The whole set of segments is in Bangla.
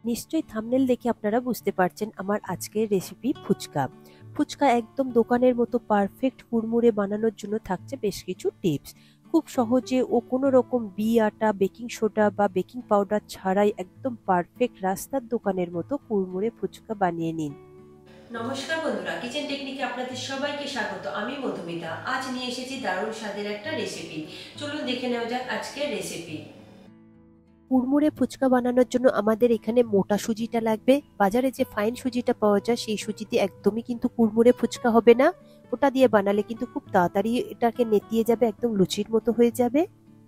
নিশ্চয়ই থাম্বনেল দেখে আপনারা বুঝতে পারছেন আমার আজকের রেসিপি ফুচকা। ফুচকা একদম দোকানের মতো পারফেক্ট কুড়মুড়ে বানানোর জন্য থাকছে বেশ কিছু টিপস। খুব সহজে ও কোনো রকম আটা, বেকিং সোডা বা বেকিং পাউডার ছাড়াই একদম পারফেক্ট রাস্তার দোকানের মতো কুড়মুড়ে ফুচকা বানিয়ে নিন। নমস্কার বন্ধুরা, কিচেন টেকনিকে আপনাদের সবাইকে স্বাগত। আমি মধুমিতা। আজ নিয়ে এসেছি দারুণ স্বাদের একটা রেসিপি। চলুন দেখে নেওয়া যাক আজকের রেসিপি। কুড়মুড়ে ফুচকা বানানোর জন্য আমাদের এখানে মোটা সুজিটা লাগবে। বাজারে যে ফাইন সুজিটা পাওয়া যায় সেই সুজিতে একদমই কিন্তু কুড়মুড়ে ফুচকা হবে না। ওটা দিয়ে বানালে কিন্তু খুব তাড়াতাড়ি এটাকে নেতিয়ে যাবে, একদম লুচির মতো হয়ে যাবে।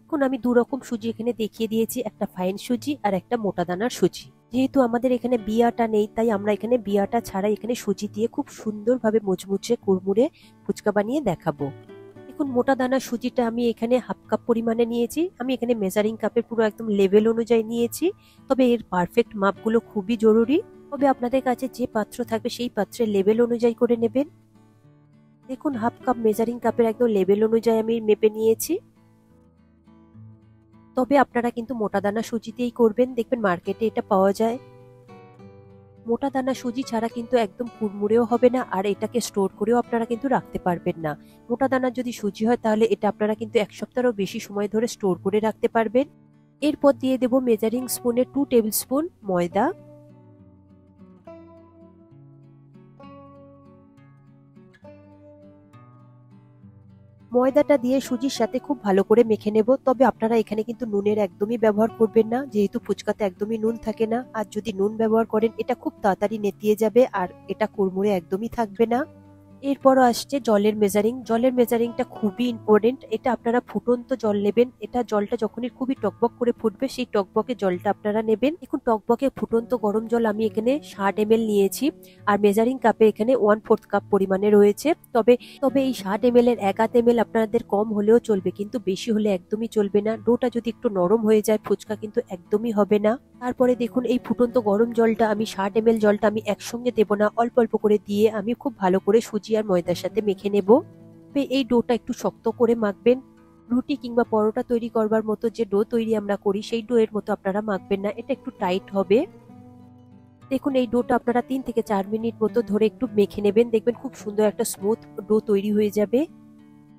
এখন আমি দু রকম সুজি এখানে দেখিয়ে দিয়েছি, একটা ফাইন সুজি আর একটা মোটা দানার সুজি। যেহেতু আমাদের এখানে বিয়াটা নেই, তাই আমরা এখানে বিয়াটা ছাড়াই এখানে সুজি দিয়ে খুব সুন্দরভাবে মুচমুচে কুড়মুড়ে ফুচকা বানিয়ে দেখাবো। দেখুন, মোটা দানা সুজিটা আমি এখানে হাফ কাপ পরিমাণে নিয়েছি। আমি এখানে মেজারিং কাপের পুরো একদম লেভেল অনুযায়ী নিয়েছি। তবে এর পারফেক্ট মাপগুলো খুবই জরুরি। তবে আপনাদের কাছে যে পাত্র থাকবে সেই পাত্রের লেভেল অনুযায়ী করে নেবেন। দেখুন, হাফ কাপ মেজারিং কাপের একদম লেভেল অনুযায়ী আমি মেপে নিয়েছি। তবে আপনারা কিন্তু মোটা দানা সুজি দিয়েই করবেন, দেখবেন মার্কেটে এটা পাওয়া যায়। মোটা দানা সুজি ছাড়া কিন্তু একদম কুড়মুড়েও হবে না, আর এটাকে স্টোর করেও আপনারা কিন্তু রাখতে পারবেন না। মোটা দানার যদি সুজি হয় তাহলে এটা আপনারা কিন্তু এক সপ্তাহেরও বেশি সময় ধরে স্টোর করে রাখতে পারবেন। এরপর দিয়ে দেব মেজারিং স্পুনে 2 টেবিল স্পুন ময়দা। ময়দাটা দিয়ে সুজির সাথে খুব ভালো করে মেখে নেব। তবে আপনারা এখানে কিন্তু নুনের একদমই ব্যবহার করবেন না, যেহেতু ফুচকাতে একদমই নুন থাকে না। আর যদি নুন ব্যবহার করেন এটা খুব তাড়াতাড়ি নেতিয়ে যাবে আর এটা কুড়মুড়ে একদমই থাকবে না। এরপরও আসছে জলের মেজারিং। জলের মেজারিংটা খুবই ইম্পর্টেন্ট। এটা আপনারা ফুটন্ত জল নেবেন। এটা জলটা যখনই খুবই টকবক করে ফুটবে সেই টকবকে জলটা আপনারা নেবেন। দেখুন, টকবকে ফুটন্ত গরম জল আমি এখানে 60 ml নিয়েছি। আর মেজারিং কাপে এখানে 1/4 কাপ পরিমাণে রয়েছে। তবে তবে এই 60 ml এর 1/2 ml আপনাদের কম হলেও চলবে, কিন্তু বেশি হলে একদমই চলবে না। ডোটা যদি একটু নরম হয়ে যায় ফুচকা কিন্তু একদমই হবে না। তারপরে দেখুন, এই ফুটন্ত গরম জলটা আমি 60 ml জলটা আমি একসঙ্গে দেব না, অল্প অল্প করে দিয়ে আমি খুব ভালো করে সুজি আর ময়দার সাথে মেখে নেব। এই ডোটা একটু শক্ত করে মাখবেন। রুটি কিংবা পরোটা তৈরি করবার মতো যে ডো তৈরি আমরা করি সেই ডো এর মতো আপনারা মাখবেন না, এটা একটু টাইট হবে। দেখুন, এই ডোটা আপনারা 3 থেকে 4 মিনিট মতো ধরে একটু মেখে নেবেন, দেখবেন খুব সুন্দর একটা স্মুথ ডো তৈরি হয়ে যাবে।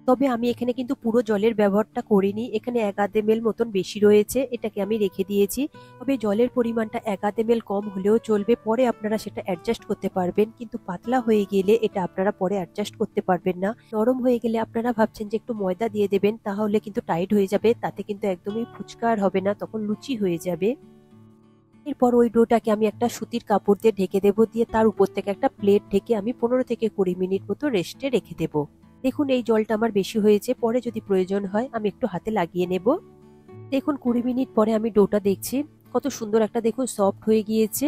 তবে আমি এখানে কিন্তু পুরো জলের ব্যবহারটা করিনি, এখানে 1/2 ml মতন বেশি রয়েছে, এটাকে আমি রেখে দিয়েছি। তবে জলের পরিমাণটা 1/2 ml কম হলেও চলবে, পরে আপনারা সেটা অ্যাডজাস্ট করতে পারবেন। কিন্তু পাতলা হয়ে গেলে এটা আপনারা পরে অ্যাডজাস্ট করতে পারবেন না। নরম হয়ে গেলে আপনারা ভাবছেন যে একটু ময়দা দিয়ে দেবেন, তাহলে কিন্তু টাইট হয়ে যাবে, তাতে কিন্তু একদমই ফুচকা আর হবে না, তখন লুচি হয়ে যাবে। এরপর ওই ডোটাকে আমি একটা সুতির কাপড় দিয়ে ঢেকে দেবো, দিয়ে তার উপর থেকে একটা প্লেট ঢেকে আমি 15 থেকে 20 মিনিট মতো রেস্টে রেখে দেবো। দেখুন, এই জলটা আমার বেশি হয়েছে, পরে যদি প্রয়োজন হয় আমি একটু হাতে লাগিয়ে নেব। দেখুন, 20 মিনিট পরে আমি ডোটা দেখছি কত সুন্দর একটা, দেখুন সফট হয়ে গিয়েছে।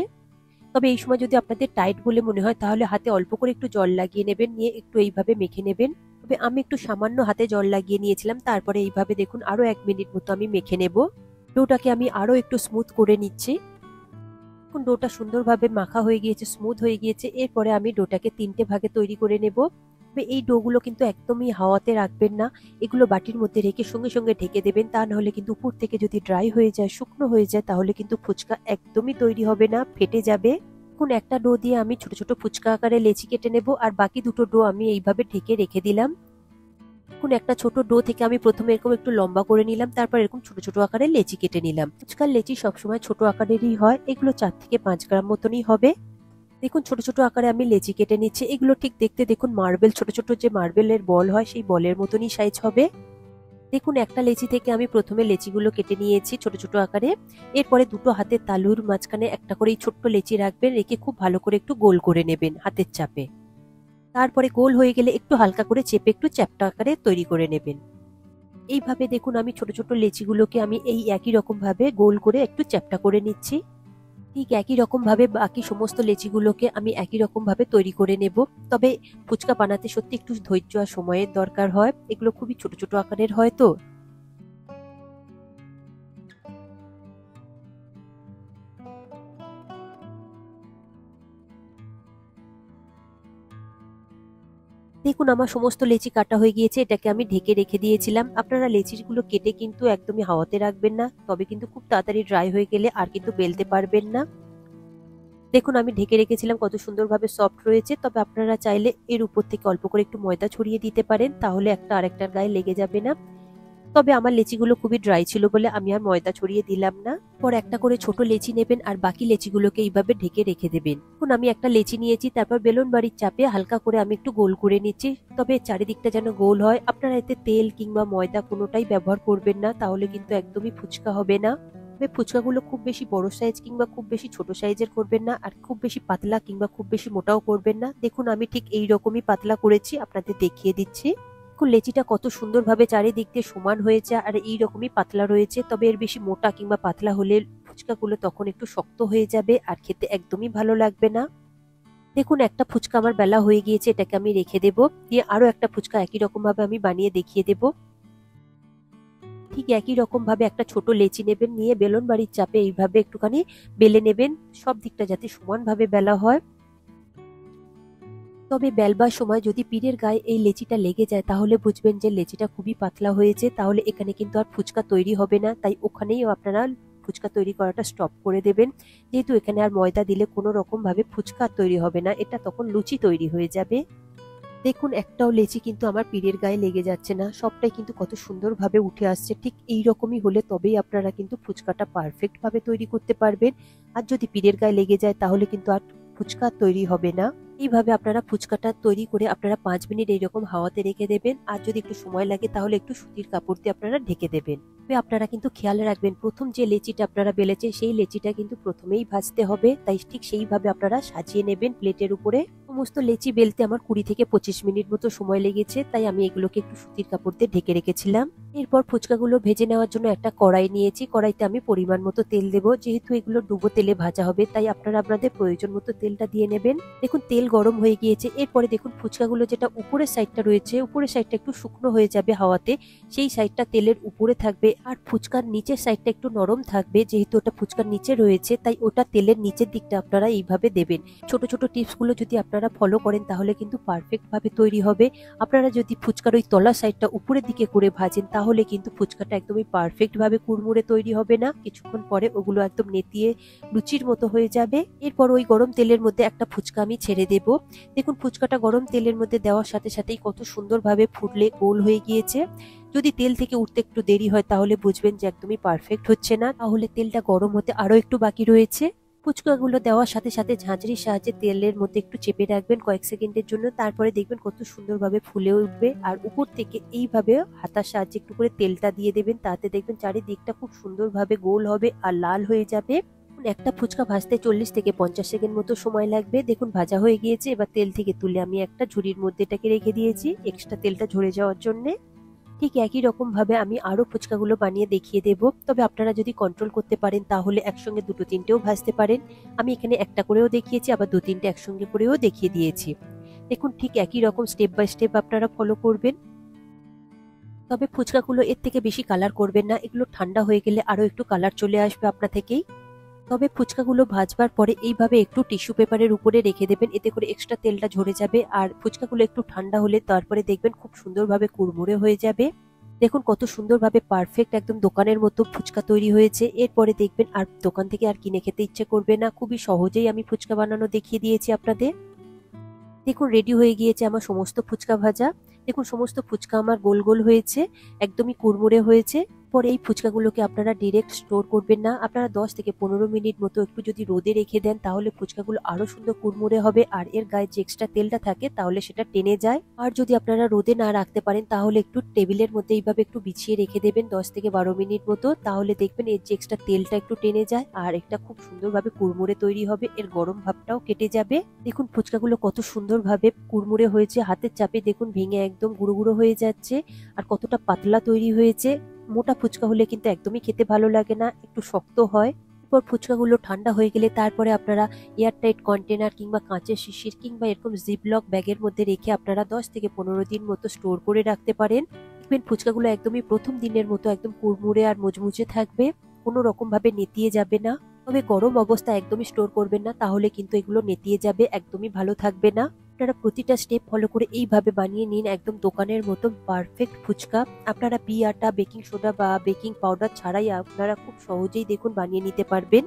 তবে এই সময় যদি আপনাদের টাইট বলে মনে হয় তাহলে হাতে অল্প করে একটু জল লাগিয়ে নেবেন, নিয়ে একটু এইভাবে মেখে নেবেন। তবে আমি একটু সামান্য হাতে জল লাগিয়ে নিয়েছিলাম, তারপরে এইভাবে দেখুন আরো 1 মিনিট মতো আমি মেখে নেব। ডোটাকে আমি আরো একটু স্মুথ করে নিচ্ছি। এখন ডোটা সুন্দরভাবে মাখা হয়ে গিয়েছে, স্মুথ হয়ে গিয়েছে। এরপরে আমি ডোটাকে 3টে ভাগে তৈরি করে নেব। তবে এই ডোগুলো কিন্তু একদমই হাওয়াতে রাখবেন না, এগুলো বাটির মধ্যে রেখে সঙ্গে সঙ্গে ঢেকে দেবেন। তা নাহলে কিন্তু উপর থেকে যদি ড্রাই হয়ে যায়, শুকনো হয়ে যায়, তাহলে কিন্তু ফুচকা একদমই তৈরি হবে না, ফেটে যাবে। এখন একটা ডো দিয়ে আমি ছোট ছোট ফুচকা আকারে লেচি কেটে নেব, আর বাকি দুটো ডো আমি এইভাবে ঢেকে রেখে দিলাম। এখন একটা ছোট ডো থেকে আমি প্রথমে এরকম একটু লম্বা করে নিলাম, তারপর এরকম ছোট ছোট আকারে লেচি কেটে নিলাম। ফুচকার লেচি সবসময় ছোট আকারেরই হয়, এগুলো 4 থেকে 5 গ্রাম মতনই হবে। দেখুন, ছোট ছোট আকারে আমি লেচি কেটে নিচ্ছি। এগুলো ঠিক দেখতে দেখুন মার্বেল, ছোট ছোট যে মার্বেলের বল হয় সেই বলের মতনই সাইজ হবে। দেখুন, একটা লেচি থেকে আমি প্রথমে লেচিগুলো কেটে নিয়েছি ছোট ছোট আকারে। এরপরে দুটো হাতের তালুর মাঝখানে একটা করে এই ছোট্ট লেচি রাখবেন, রেখে খুব ভালো করে একটু গোল করে নেবেন হাতের চাপে। তারপরে গোল হয়ে গেলে একটু হালকা করে চেপে একটু চ্যাপ্টা আকারে তৈরি করে নেবেন। এইভাবে দেখুন, আমি ছোট ছোট লেচিগুলোকে আমি এই একই রকম ভাবে গোল করে একটু চ্যাপ্টা করে নিচ্ছি। ঠিক একই রকম ভাবে বাকি সমস্ত লেচিগুলোকে আমি একই রকম ভাবে তৈরি করে নেব। তবে ফুচকা বানাতে সত্যি একটু ধৈর্য আর সময়ের দরকার হয়, এগুলো খুবই ছোট ছোট আকারের হয় তো। দেখুন, আমার সমস্ত লেচি কাটা হয়ে গিয়েছে, এটাকে আমি ঢেকে রেখে দিয়েছিলাম। আপনারা লেচিগুলো কেটে কিন্তু একদমই হাওয়াতে রাখবেন না, তবে কিন্তু খুব তাড়াতাড়ি ড্রাই হয়ে গেলে আর কিন্তু বেলতে পারবেন না। দেখুন আমি ঢেকে রেখেছিলাম, কত সুন্দরভাবে সফট রয়েছে। তবে আপনারা চাইলে এর উপর থেকে অল্প করে একটু ময়দা ছড়িয়ে দিতে পারেন, তাহলে একটা আরেকটার গায়ে লেগে যাবে না। তবে আমার লেচিগুলো খুবই ড্রাই ছিল বলে আমি আর ময়দা ছড়িয়ে দিলাম না। পর একটা করে ছোট লেচি নেবেন আর বাকি লেচিগুলোকে এইভাবে ঢেকে রেখে দেবেন। এখন আমি একটা লেচি নিয়েছি, তারপর বেলুন বাড়ির চাপে হালকা করে আমি একটু গোল করে নিচ্ছি। তবে চারিদিকটা যেন গোল হয়। আপনারা এতে তেল কিংবা ময়দা কোনোটাই ব্যবহার করবেন না, তাহলে কিন্তু একদমই ফুচকা হবে না। তবে ফুচকাগুলো খুব বেশি বড় সাইজ কিংবা খুব বেশি ছোট সাইজের করবেন না, আর খুব বেশি পাতলা কিংবা খুব বেশি মোটাও করবেন না। দেখুন আমি ঠিক এই রকমই পাতলা করেছি, আপনাদের দেখিয়ে দিচ্ছি। লেচিটা কত সুন্দরভাবে চারিদিক দিয়ে সমান হয়েছে আর এইরকমই পাতলা রয়েছে। তবে এর বেশি মোটা কিংবা পাতলা হলে ফুচকাগুলো তখন একটু শক্ত হয়ে যাবে আর খেতে একদমই ভালো লাগবে না। দেখুন একটা ফুচকা আমার বেলা হয়ে গিয়েছে, এটাকে আমি রেখে দেব। দিয়ে আরো একটা ফুচকা একই রকম ভাবে আমি বানিয়ে দেখিয়ে দেব। ঠিক একই রকম ভাবে একটা ছোট লেচি নেবেন, নিয়ে বেলুন বাড়ির চাপে এইভাবে একটুখানি বেলে নেবেন, সব দিকটা যাতে সমানভাবে বেলা হয়। তবে বেলবার সময় যদি পিঠের গায়ে এই লেচিটা লেগে যায় তাহলে বুঝবেন যে লেচিটা খুবই পাতলা হয়েছে, তাহলে এখানে কিন্তু আর ফুচকা তৈরি হবে না। তাই ওখানেই আপনারা ফুচকা তৈরি করাটা স্টপ করে দেবেন, যেহেতু এখানে আর ময়দা দিলে কোনো রকম ভাবে ফুচকা তৈরি হবে না, এটা তখন লুচি তৈরি হয়ে যাবে। দেখুন একটাও লেচি কিন্তু আমার পিঠের গায়ে লেগে যাচ্ছে না, সবটাই কিন্তু কত সুন্দরভাবে উঠে আসছে। ঠিক এই রকমই হলে তবেই আপনারা কিন্তু ফুচকাটা পারফেক্ট ভাবে তৈরি করতে পারবেন। আর যদি পিঠের গায়ে লেগে যায় তাহলে কিন্তু আর ফুচকা তৈরি হবে না। এইভাবে আপনারা ফুচকাটা তৈরি করে আপনারা 5 মিনিট এইরকম হাওয়াতে রেখে দেবেন, আর যদি একটু সময় লাগে তাহলে একটু সুতির কাপড় দিয়ে আপনারা ঢেকে দেবেন। তবে আপনারা কিন্তু খেয়াল রাখবেন, প্রথম যে লেচিটা আপনারা বেলেছেন সেই লেচিটা কিন্তু প্রথমেই ভাজতে হবে, তাই ঠিক সেইভাবে আপনারা সাজিয়ে নেবেন প্লেটের উপরে। সমস্ত লেচি বেলতে আমার 20 থেকে 25 মিনিট মতো সময় লেগেছে, তাই আমি এগুলোকে একটু সুতির কাপড় দিয়ে ঢেকে রেখেছিলাম। এরপর ফুচকাগুলো ভেজে নেওয়ার জন্য একটা কড়াই নিয়েছি, কড়াইতে আমি পরিমাণ মতো তেল দেবো। যেহেতু এগুলো ডুবো তেলে ভাজা হবে তাই আপনারা আপনাদের প্রয়োজন মতো তেলটা দিয়ে নেবেন। দেখুন তেল গরম হয়ে গিয়েছে। এরপরে দেখুন ফুচকাগুলো যেটা উপরের সাইডটা রয়েছে, উপরের সাইডটা একটু শুকনো হয়ে যাবে হাওয়াতে, সেই সাইডটা তেলের উপরে থাকবে, আর ফুচকার নিচের সাইডটা একটু নরম থাকবে। যেহেতু ওটা ফুচকার নিচে রয়েছে তাই ওটা তেলের নিচের দিকটা আপনারা এইভাবে দেবেন। ছোট ছোট টিপস গুলো যদি আপনারা ফলো করেন তাহলে কিন্তু পারফেক্ট ভাবে তৈরি হবে। আপনারা যদি ফুচকার ওই তলা সাইডটা উপরের দিকে করে ভাজেন তাহলে কিন্তু ফুচকাটা একদমই পারফেক্ট ভাবে কুড়মুড়ে তৈরি হবে না, কিছুক্ষণ পরে ওগুলো একদম নেতিয়ে লুচির মতো হয়ে যাবে। এরপর ওই গরম তেলের মধ্যে একটা ফুচকা আমি ছেড়ে দেব। দেখুন ফুচকাটা গরম তেলের মধ্যে দেওয়ার সাথে সাথেই কত সুন্দরভাবে ফুটলে গোল হয়ে গিয়েছে। যদি তেল থেকে উঠতে একটু দেরি হয় তাহলে বুঝবেন যে একদমই পারফেক্ট হচ্ছে না, তাহলে তেলটা গরম হতে আরো একটু বাকি রয়েছে। ফুচকাগুলো দেওয়ার সাথে সাথে ঝাঁঝরির সাহায্যে তেলের মধ্যে একটু চেপে রাখবেন কয়েক সেকেন্ডের জন্য, তারপরে দেখবেন কত সুন্দরভাবে ফুলে উঠবে। আর উপর থেকে এইভাবে হাতার সাহায্যে একটু করে তেলটা দিয়ে দেবেন, তাতে দেখবেন চারিদিকটা খুব সুন্দরভাবে গোল হবে আর লাল হয়ে যাবে। একটা ফুচকা ভাজতে 40 থেকে 50 সেকেন্ড মতো সময় লাগবে। দেখুন ভাজা হয়ে গিয়েছে, এবার তেল থেকে তুলে আমি একটা ঝুড়ির মধ্যে এটাকে রেখে দিয়েছি এক্সট্রা তেলটা ঝরে যাওয়ার জন্য। ঠিক একই রকম ভাবে আমি আরো ফুচকাগুলো বানিয়ে দেখিয়ে দেব। তবে আপনারা যদি কন্ট্রোল করতে পারেন তাহলে একসঙ্গে দুটো তিনটেও ভাজতে পারেন। আমি এখানে একটা করেও দেখিয়েছি, আবার 2-3টে একসঙ্গে করেও দেখিয়ে দিয়েছি। দেখুন ঠিক একই রকম স্টেপ বাই স্টেপ আপনারা ফলো করবেন। তবে ফুচকাগুলো এর থেকে বেশি কালার করবেন না, এগুলো ঠান্ডা হয়ে গেলে আরো একটু কালার চলে আসবে আপনা থেকেই। তবে ফুচকাগুলো ভাজবার পরে এইভাবে একটু টিস্যু পেপারের উপরে রেখে দেবেন, এতে করে এক্সট্রা তেলটা ঝরে যাবে। আর ফুচকাগুলো একটু ঠান্ডা হলে তারপরে দেখবেন খুব সুন্দরভাবে কুড়মুড়ে হয়ে যাবে। দেখুন কত সুন্দরভাবে পারফেক্ট একদম দোকানের মতো ফুচকা তৈরি হয়েছে। এরপরে দেখবেন আর দোকান থেকে আর কিনে খেতে ইচ্ছে করবে না, খুবই সহজেই আমি ফুচকা বানানো দেখিয়ে দিয়েছি আপনাদের। দেখুন রেডি হয়ে গিয়েছে আমার সমস্ত ফুচকা ভাজা। দেখুন সমস্ত ফুচকা আমার গোল গোল হয়েছে, একদমই কুড়মুড়ে হয়েছে। পরে এই ফুচকাগুলোকে আপনারা ডিরেক্ট স্টোর করবেন না, আপনারা 10 থেকে 15 মিনিট মতো একটু যদি রোদে রেখে দেন তাহলে ফুচকাগুলো আরো সুন্দর কুড়মুড়ে হবে, আর এর গায়ে যে এক্সট্রা তেলটা থাকে তাহলে সেটা টেনে যায়। আর যদি আপনারা রোদে না রাখতে পারেন তাহলে একটু টেবিলের মধ্যে এইভাবে একটু বিছিয়ে রেখে দেবেন 10 থেকে 12 মিনিট মতো, তাহলে দেখবেন এর যে এক্সট্রা তেলটা একটু টেনে যায় আর এটা খুব সুন্দরভাবে কুড়মুড়ে তৈরি হবে, এর গরম ভাবটাও কেটে যাবে। দেখুন ফুচকাগুলো কত সুন্দরভাবে কুড়মুড়ে হয়েছে, হাতের চাপে দেখুন ভেঙে একদম গুঁড়ো গুঁড়ো হয়ে যাচ্ছে। আর কতটা পাতলা তৈরি হয়েছে। মোটা ফুচকা হলে কিন্তু একদমই খেতে ভালো লাগে না, একটু শক্ত হয়। এরপর ফুচকাগুলো ঠান্ডা হয়ে গেলে তারপরে আপনারা এয়ারটাইট কন্টেনার কিংবা কাঁচের শিশির কিংবা এরকম জিপলক ব্যাগের মধ্যে রেখে আপনারা 10 থেকে 15 দিন মতো স্টোর করে রাখতে পারেন। দেখবেন ফুচকাগুলো একদমই প্রথম দিনের মতো একদম কুড়মুড়ে আর মুচমুচে থাকবে, কোনো রকম ভাবে নেতিয়ে যাবে না। তবে গরম অবস্থা একদমই স্টোর করবেন না, তাহলে কিন্তু এগুলো নেতিয়ে যাবে, একদমই ভালো থাকবে না। আপনারা প্রতিটা স্টেপ ফলো করে এইভাবে বানিয়ে নিন একদম দোকানের মতো পারফেক্ট ফুচকা। আপনারা বি আটা, বেকিং সোডা বা বেকিং পাউডার ছাড়াই আপনারা খুব সহজেই দেখুন বানিয়ে নিতে পারবেন।